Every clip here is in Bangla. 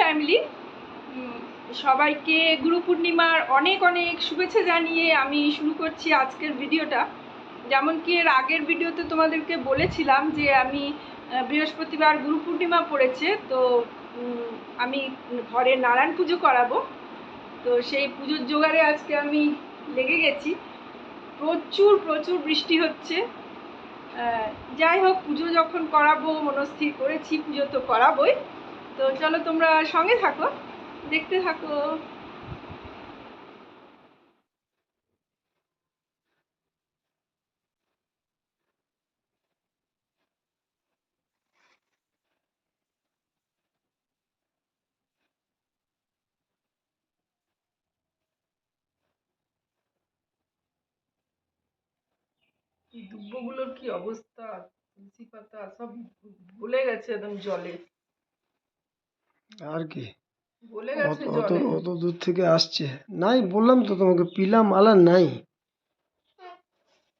ফ্যামিলি। সবাইকে গুরু পূর্ণিমার অনেক অনেক শুভেচ্ছা জানিয়ে আমি শুরু করছি আজকের ভিডিওটা। যেমন কি এর আগের ভিডিওতে তোমাদেরকে বলেছিলাম যে আমি বৃহস্পতিবার গুরু পূর্ণিমা পড়েছে, তো আমি ঘরে নারায়ণ পুজো করাবো। তো সেই পুজোর জোগাড়ে আজকে আমি লেগে গেছি। প্রচুর প্রচুর বৃষ্টি হচ্ছে। যাই হোক, পুজো যখন করাবো মনস্থির করেছি, পুজো তো করাবোই। তো চলো তোমরা সঙ্গে থাকো, দেখতে থাকো। দুব্বগুলোর কি অবস্থা, তুলসী পাতা সব গলে গেছে একদম জলে। আর কি গলে গেছে অত জলে। অত দূর থেকে আসছে। নাই, বললাম তো তোমাকে, পিলা মালা নাই,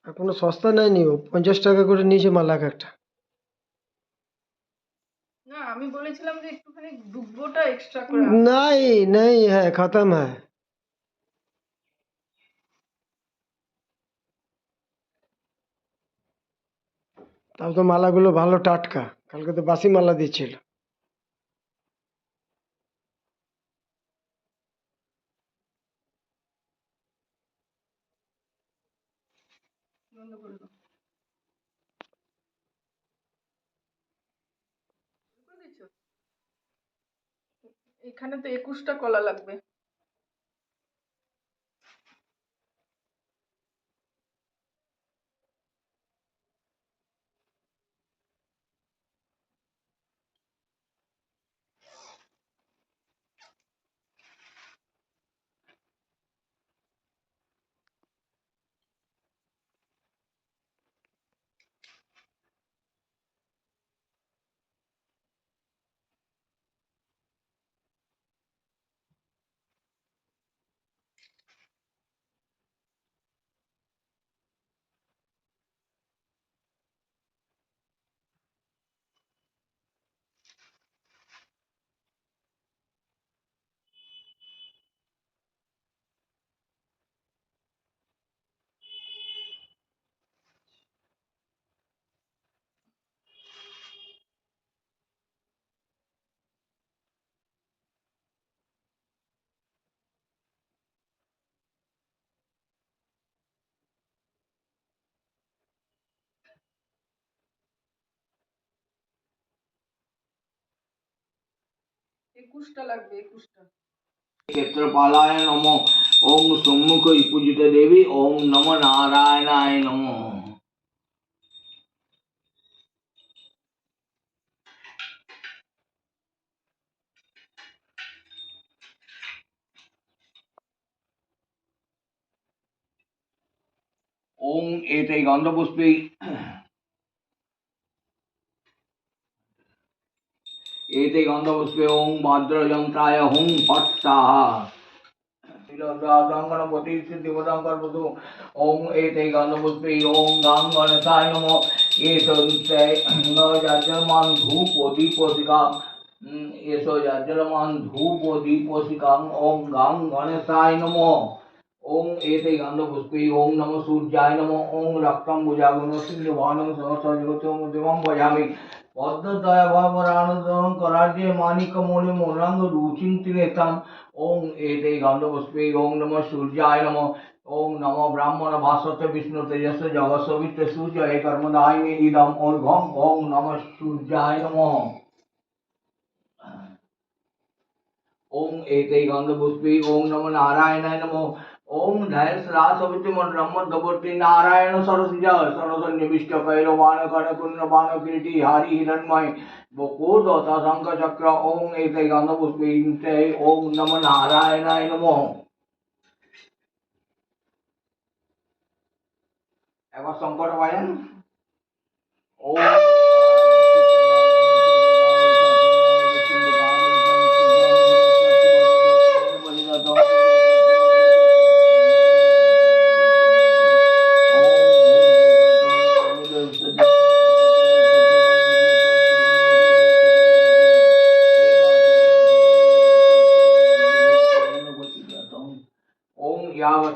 আর কোনো সস্তা নেয়নি। ও 50 টাকা করে নিয়েছে মালা এক একটা। না, আমি বলেছিলাম যে একটুখানি দুব্বটা এক্সট্রা করে আনতে। নাই নাই, হ্যাঁ খতম হ্যাঁ। তাও তো মালাগুলো ভালো টাটকা, কালকে তো বাসি মালা দিচ্ছিল। বন্ধ করে দাও। করে দিচ্ছো? এখানে তো 21টা কলা লাগবে। একুশটা লাগবে, 21টা। क्षेत्रपालाय नमो। ओम सम्मुख पूजित देवी। ओम नमो नारायणाय नमो। ओम एतै गंधपुष्पै एते गंधपुष्पे ओम भद्रयंत्राय हुं फट स्वाहा। गणपति देवतांकर बधु। ओम एते गंधपुष्पे ओम गां गणेशाय नमो। एषो जाज्यमान धूप दीपोशिका। एषो जाज्यमान धूप दीपोशिका। ओम गां गणेशाय नमो। ओम एते गंधपुष्पे ओम नमो सूर्याय नमो। ओम रक्तं भुजागुण सिंधुवानं सहस्र जगतं देवं भजामि। पद्मदया भवरानुदं कराज्ये माणिकमणि मोनांग रुचिं त्रिनेत्रम्। ओम एते गंधपुष्पे ओम नमः सूर्याय नमः। ओम नमो ब्राह्मण भास्वते विष्णु तेजस्व जगत्सवित्र सूर्य कर्मदायिने इदम् अर्घ्यम्। ओम नमः सूर्याय नमः। ओम एते गंधपुष्पे ओम नमो नारायणाय नमः। ओम धैर्यसवितुमद्ब्रह्मद्भवति नारायण सरसिजा सरसन्निविष्ट कैरवाण कनकुंड बाण किरीटी हारी हिरण्मय बकोर दता शंख चक्र। ओम एते गंधपुष्पे ओम नमो नारायणाय नमः। এবার শঙ্কর বাজান। ওম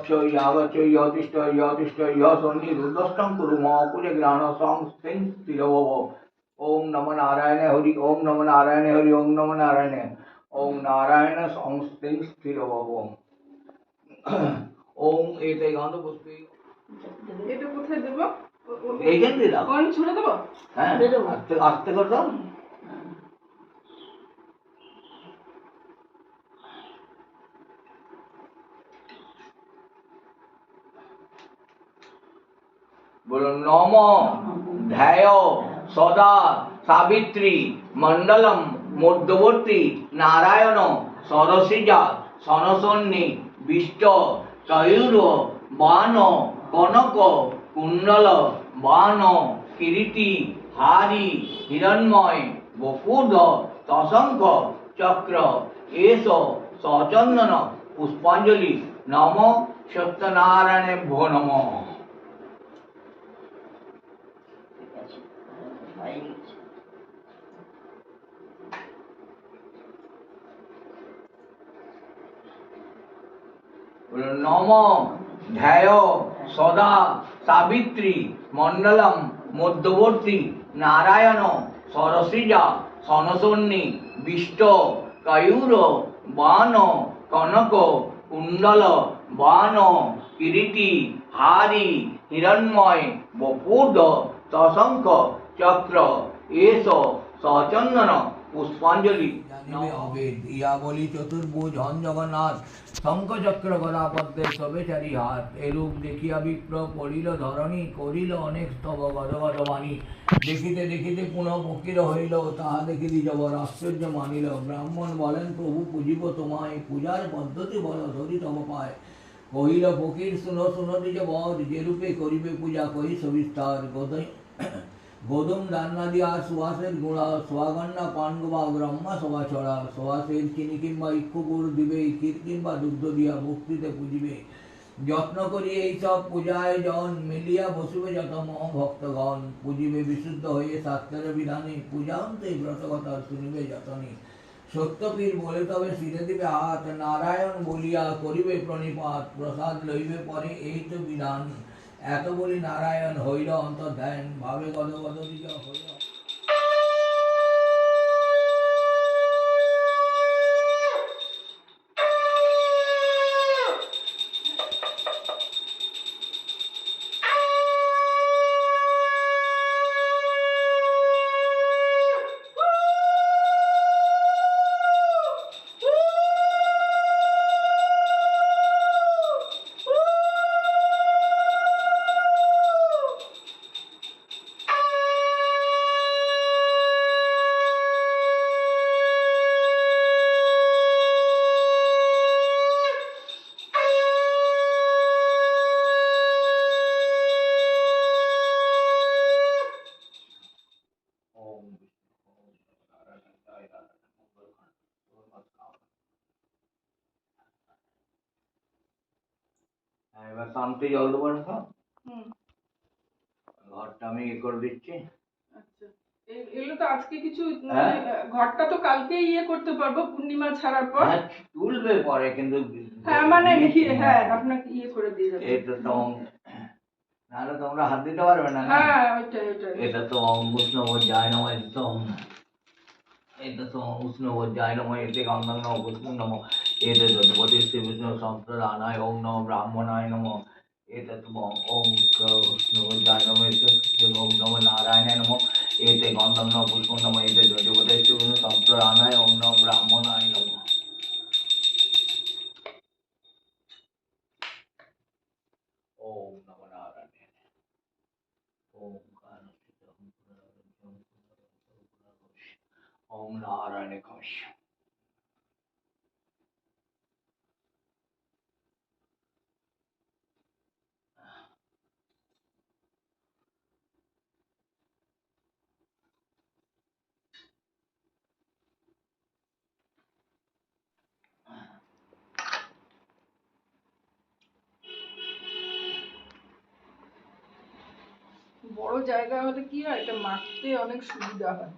গচ্ছ ইয়াগচ্ছ ইয়তিষ্ঠ ইয়তিষ্ঠ ইয়সন্নি রুদ্রষ্টং কুরু মহাপুরে গ্রাণ সংস্থিং স্থিরভব। ওম নমো নারায়ণে হরি ওম নমো নারায়ণে হরি ওম নমো নারায়ণে ওম নারায়ণ সংস্থিং স্থিরভব। ওম এতে গন্ধ পুষ্পে এটা কোথায় দেবো? এইখান দিয়ে দাও। কোন ছুড়ে দেবো? হ্যাঁ আস্তে আস্তে করে দাও। বলুন নম ধ্যায় সদা সাবিত্রী মণ্ডলম মধ্যবর্তী নারায়ণ সরসিজা সনসন্নি বিষ্ট কয়ুর বান কনক কুণ্ডল বান কিরীটি হারি হিরণ্ময় বপুর্ধ তশঙ্ক চক্র এস সচন্দন পুষ্পাঞ্জলি নম সত্যনারায়ণেভ্যো নমঃ। নম ধ্যায় সদা সাবিত্রী মণ্ডলম মধ্যবর্তী নারায়ণ সরসিজা সনসন্নি বিষ্ট কয়ুর বান কনক কুণ্ডল বান কিরীটি হারি হিরণ্ময় বপুর্ধ তশঙ্ক চক্র এস সচন্দন পুষ্পাঞ্জলি ইয়া বলি চতুর্ভুজ হন জগন্নাথ শঙ্খচক্র গদা পদ্মে সবে চারি হাত। এরূপ দেখিয়া বিপ্র পড়িল ধরণী করিল অনেক স্তব গদগদ বাণী। দেখিতে দেখিতে পুনঃ ফকির হইল তাহা দেখিলি জবর আশ্চর্য মানিল। ব্রাহ্মণ বলেন প্রভু পুজিব তোমায় পূজার পদ্ধতি বল ধরি তব পায়। কহিল ফকির শুনো শুনো নিজ বর যেরূপে করিবে পূজা কহি সবিস্তার। গোদম রান্না দিয়া সুহাসের গুঁড়া সোয়াগন্না পান গোবা ব্রহ্মা সভা ছড়া। সুহাসের চিনি কিংবা ইক্ষু গুড় দিবে ক্ষীর কিংবা দুগ্ধ দিয়া ভক্তিতে পুজিবে। যত্ন করি এইসব পূজায় জন মিলিয়া বসিবে যত ভক্তগণ। পুজিবে বিশুদ্ধ হয়ে শাস্ত্রের বিধানে পূজা অন্তে ব্রতকথা শুনিবে যতনে। সত্যপীর বলে তবে শিরে দিবে হাত নারায়ণ বলিয়া করিবে প্রণিপাত। প্রসাদ লইবে পরে এই তো বিধান এত বলি নারায়ণ হইল অন্তর্ধ্যান ভাবে গদগদ হইল। এবার শান্তি জল দেবো না তো? ঘরটা আমি ইয়ে করে দিচ্ছি। আচ্ছা এগুলো তো আজকে কিছু হ্যাঁ? ঘরটা তো কালকে ইয়ে করতে পারবো পূর্ণিমা ছাড়ার পর। হ্যাঁ তুলবে পরে কিন্তু হ্যাঁ মানে হ্যাঁ আপনাকে ইয়ে করে দিয়ে যাবো। এটা তো নাহলে তোমরা হাত দিতে পারবে না। হ্যাঁ ওইটাই ওইটাই। এটা তো উষ্ণ যায় না তো এটা তো উষ্ণ যায় না এতে গন্ধং নম পুষ্পং নম এতে দধিপতি শ্রী বিষ্ণু সম্প্রদানায় ওম নম ব্রাহ্মণায় নম এতে ওম উষ্ণ যায় নম ওম নম নারায়ণায় নম এতে গন্ধং নম পুষ্পং নম এতে দধিপতি শ্রী বিষ্ণু সম্প্রদানায় ওম নম ব্রাহ্মণায় নম। ওম নম নারায়ণ ওম ওম নারায়ণ ঘোষ। বড় জায়গা হলে কি হয় এটা মাখতে অনেক সুবিধা হয়।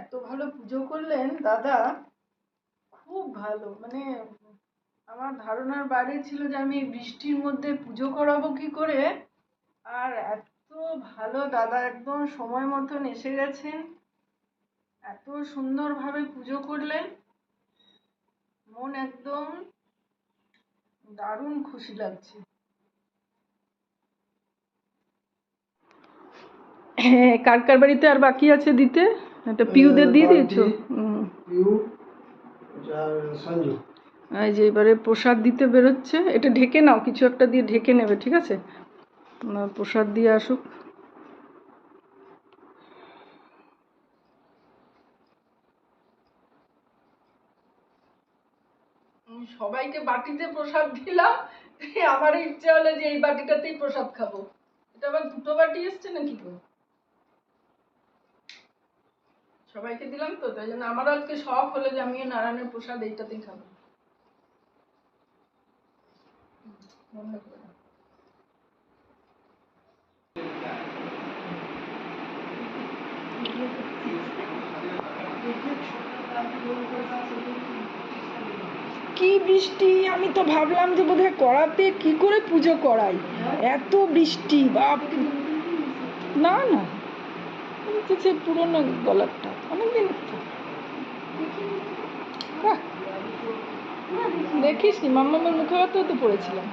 এত ভালো পুজো করলেন দাদা, খুব ভালো। মানে আমার ধারণার বাইরে ছিল যে আমি বৃষ্টির মধ্যে পুজো করাবো কি করে, আর এত ভালো দাদা, একদম সময় মতন এসে গেছেন, এত সুন্দরভাবে পুজো করলেন, মন একদম দারুণ খুশি লাগছে। হ্যাঁ, কার কার বাড়িতে আর বাকি আছে দিতে? এটা পিউদের দিয়ে দিয়েছো? পিউ আর সঞ্জু। এই যে এবারে প্রসাদ দিতে বেরোচ্ছে, এটা ঢেকে নাও, কিছু একটা দিয়ে ঢেকে নেবে, ঠিক আছে? প্রসাদ দিয়ে আসুক। সবাইকে বাটিতে প্রসাদ দিলাম, আমার ইচ্ছে হলো যে এই বাটিটাতেই প্রসাদ খাবো। এটা আবার দুটো বাটি এসছে নাকি গো? সবাইকে দিলাম তো, তাই জন্য আমারও আজকে শখ হলো যে আমিও নারায়ণের প্রসাদ এইটাতেই খাবো। বন্ধ করে দাও। কি বৃষ্টি! আমি তো ভাবলাম যে বোধহয় করাতে কি করে পুজো করাই, এত বৃষ্টি, বাপ! না না, সে পুরোনো গলারটা, অনেকদিন দেখিস নি, মাম্মামের মুখোপাধ্যায় তো পড়েছিলাম।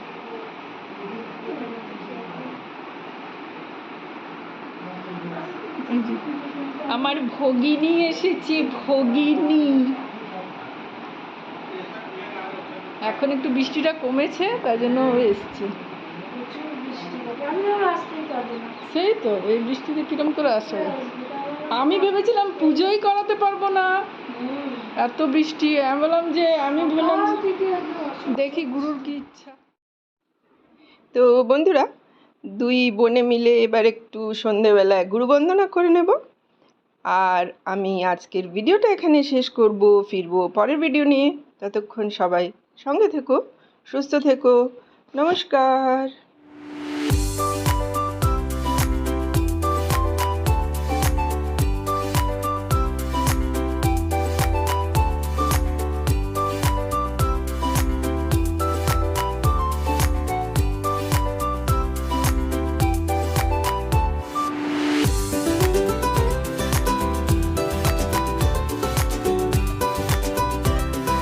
আমার ভগিনী এসেছে, ভগিনী। এখন একটু বৃষ্টিটা কমেছে, তাই জন্য ও এসছে। সেই তো, এই বৃষ্টিতে কিরম করে আসে? আমি ভেবেছিলাম পুজোই করাতে পারবো না, এত বৃষ্টি। আমি বললাম যে দেখি গুরুর কি ইচ্ছা। তো বন্ধুরা, দুই বোনে মিলে এবার একটু সন্ধেবেলায় গুরুবন্দনা করে নেব। আর আমি আজকের ভিডিওটা এখানে শেষ করব, ফিরবো পরের ভিডিও নিয়ে। ততক্ষণ সবাই সঙ্গে থেকো, সুস্থ থেকো। নমস্কার।